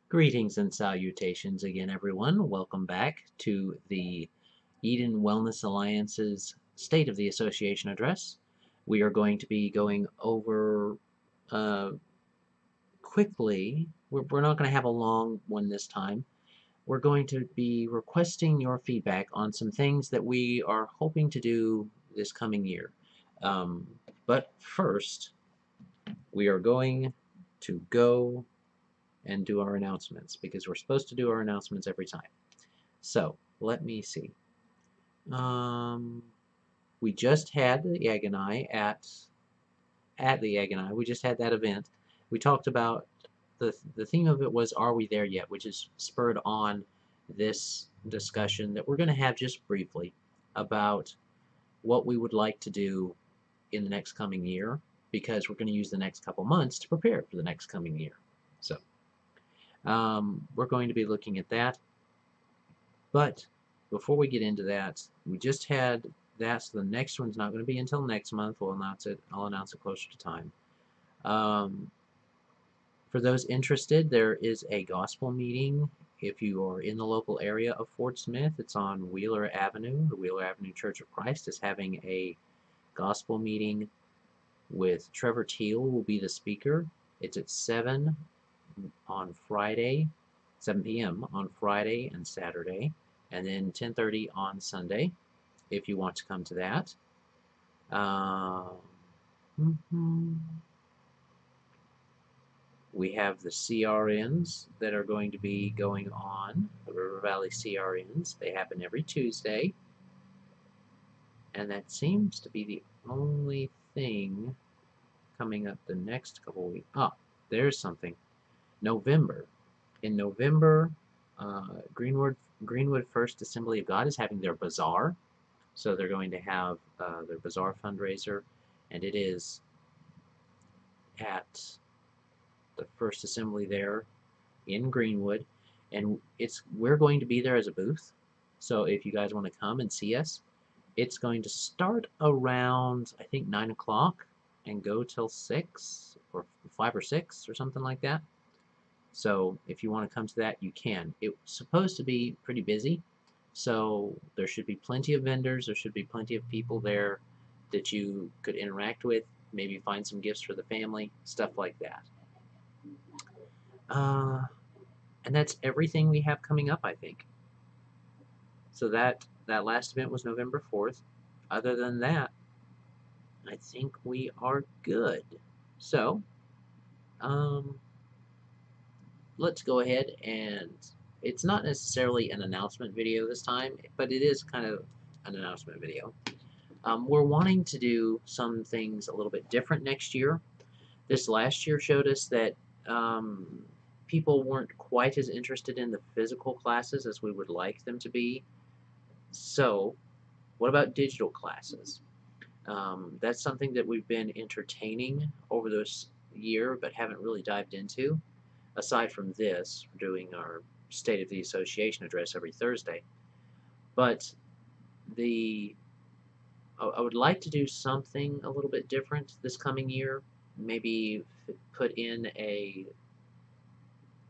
Greetings and salutations again, everyone. Welcome back to the Eden Wellness Alliance's State of the Association address. We are going to be going over uh, quickly. We're not going to have a long one this time. We're going to be requesting your feedback on some things that we are hoping to do this coming year. Um, but first, we are going to go and do our announcements because we're supposed to do our announcements every time. So let me see. Um, we just had the Egg and I at the Egg and I. We just had that event. We talked about the theme of it was "Are we there yet?" which is spurred on this discussion that we're going to have just briefly about what we would like to do in the next coming year because we're going to use the next couple months to prepare for the next coming year. So we're going to be looking at that. But before we get into that, we just had that, so the next one's not going to be until next month. We'll announce it. I'll announce it closer to time. Um, for those interested, there is a gospel meeting. If you are in the local area of Fort Smith, it's on Wheeler Avenue. The Wheeler Avenue Church of Christ is having a gospel meeting with Trevor Teal will be the speaker. It's at 7 on Friday, 7 p.m. on Friday and Saturday, and then 10:30 on Sunday if you want to come to that. Uh, We have the CRNs that are going to be going on, the River Valley CRNs. They happen every Tuesday, and that seems to be the only thing coming up the next couple of weeks. Ah, there's something. November. In November, Greenwood First Assembly of God is having their bazaar. So they're going to have their bazaar fundraiser, and it is at the First Assembly there in Greenwood, and we're going to be there as a booth. So if you guys want to come and see us, it's going to start around I think 9 o'clock and go till 6 or 5 or 6 or something like that. So if you want to come to that, you can. It's supposed to be pretty busy, so there should be plenty of vendors. There should be plenty of people there that you could interact with. Maybe find some gifts for the family, stuff like that. Uh, and that's everything we have coming up, I think. So that last event was November 4th. Other than that, I think we are good. So, um, let's go ahead and it's not necessarily an announcement video this time, but it is kind of an announcement video. We're wanting to do some things a little bit different next year. This last year showed us that um, people weren't quite as interested in the physical classes as we would like them to be. So, what about digital classes? That's something that we've been entertaining over this year but haven't really dived into. Aside from this, we're doing our State of the Association address every Thursday. But the I would like to do something a little bit different this coming year. Maybe put in a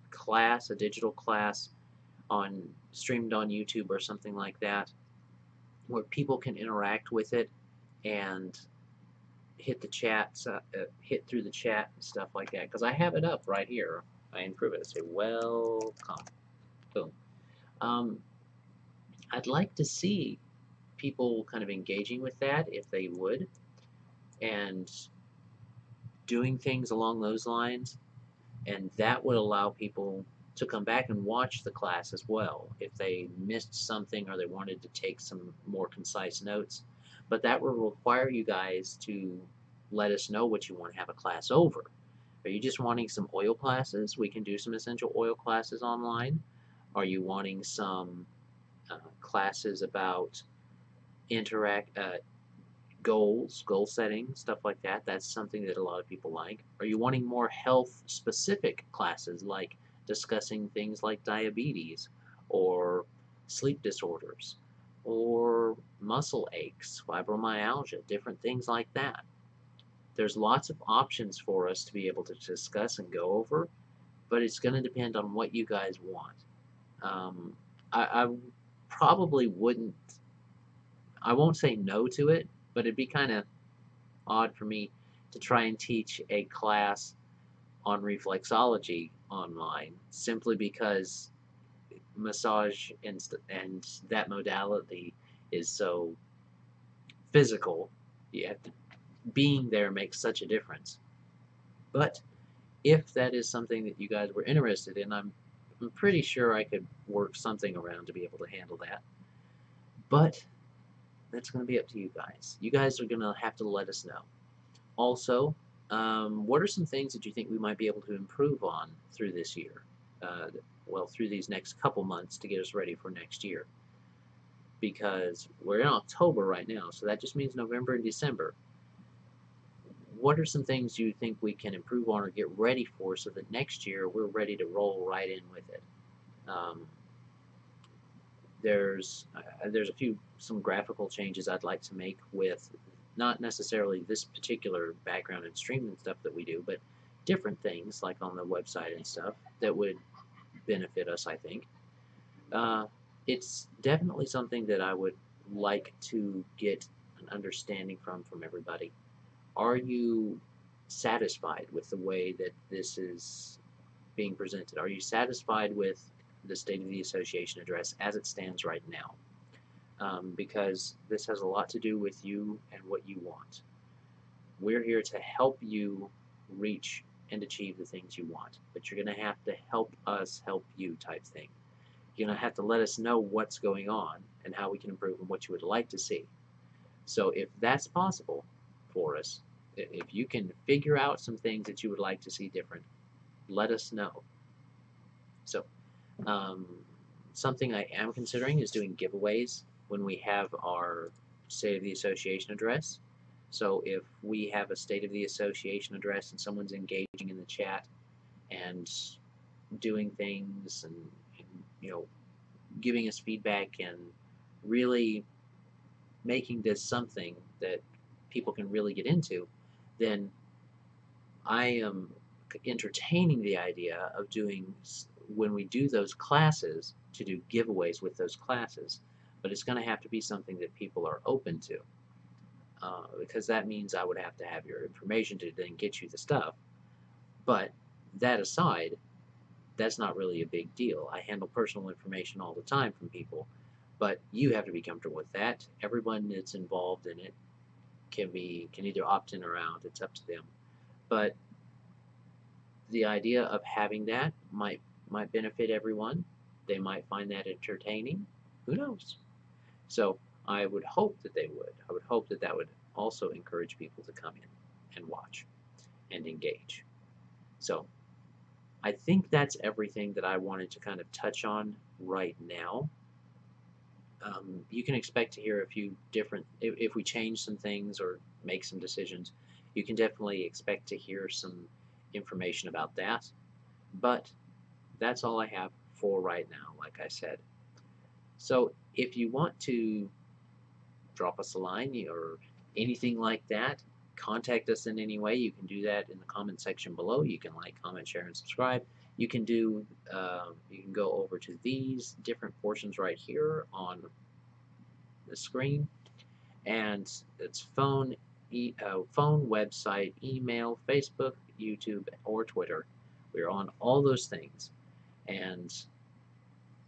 class, a digital class, on streamed on YouTube or something like that, where people can interact with it and hit the chat, hit through the chat and stuff like that. Because I have it up right here. I improve it. I say welcome. Boom. Um, I'd like to see people kind of engaging with that if they would, and doing things along those lines, and that would allow people to come back and watch the class as well if they missed something or they wanted to take some more concise notes. But that would require you guys to let us know what you want to have a class over. Are you just wanting some oil classes? We can do some essential oil classes online. Are you wanting some classes about interact goals, goal setting, stuff like that? That's something that a lot of people like. Are you wanting more health specific classes like discussing things like diabetes or sleep disorders or muscle aches, fibromyalgia, different things like that? There's lots of options for us to be able to discuss and go over, but it's going to depend on what you guys want. I probably wouldn't, I won't say no to it, but it'd be kind of odd for me to try and teach a class on reflexology online simply because massage and that modality is so physical. Yeah, being there makes such a difference. But if that is something that you guys were interested in, I'm pretty sure I could work something around to be able to handle that. But that's going to be up to you guys. You guys are going to have to let us know. Also, what are some things that you think we might be able to improve on through this year? Well, through these next couple months to get us ready for next year. Because we're in October right now, so that just means November and December. What are some things you think we can improve on or get ready for so that next year we're ready to roll right in with it? Um, there's some graphical changes I'd like to make with not necessarily this particular background and streaming stuff that we do, but different things like on the website and stuff that would benefit us, I think. Uh, it's definitely something that I would like to get an understanding from everybody. Are you satisfied with the way that this is being presented? Are you satisfied with the State of the Association address as it stands right now? Because this has a lot to do with you and what you want. We're here to help you reach and achieve the things you want, but you're going to have to help us help you type thing. You're going to have to let us know what's going on and how we can improve and what you would like to see. So if that's possible for us, if you can figure out some things that you would like to see different, let us know. So um, something I am considering is doing giveaways when we have our State of the Association address. So if we have a State of the Association address and someone's engaging in the chat and doing things and you know giving us feedback and really making this something that people can really get into, then I am entertaining the idea of doing, when we do those classes, to do giveaways with those classes. But it's going to have to be something that people are open to, because that means I would have to have your information to then get you the stuff. But that aside, that's not really a big deal. I handle personal information all the time from people, but you have to be comfortable with that. Everyone that's involved in it can either opt in or out. It's up to them. But the idea of having that might benefit everyone. They might find that entertaining. Who knows? So I would hope that they would. I would hope that that would also encourage people to come in and watch and engage. So I think that's everything that I wanted to kind of touch on right now. You can expect to hear a few different, if we change some things or make some decisions, you can definitely expect to hear some information about that. But that's all I have for right now, like I said. So if you want to drop us a line or anything like that, contact us in any way, you can do that in the comment section below. You can like, comment, share, and subscribe. You can go over to these different portions right here on the screen, and it's phone, website, email, Facebook, YouTube, or Twitter. We're on all those things, and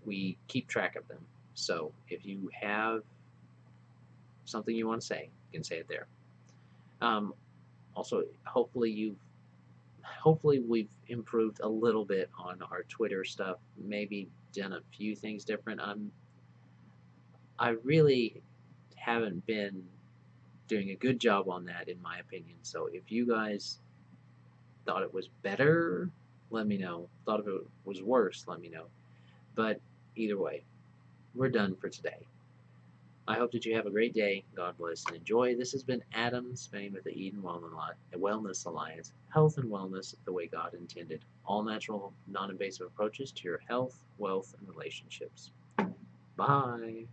we keep track of them. So if you have something you want to say, you can say it there. Also, hopefully we've improved a little bit on our Twitter stuff. Maybe done a few things different. I really haven't been doing a good job on that, in my opinion. So if you guys thought it was better, let me know. Thought if it was worse, let me know. But either way, we're done for today. I hope that you have a great day. God bless and enjoy. This has been Adam Spain with the Eden Wellness Alliance. Health and wellness the way God intended. All natural, non-invasive approaches to your health, wealth, and relationships. Bye.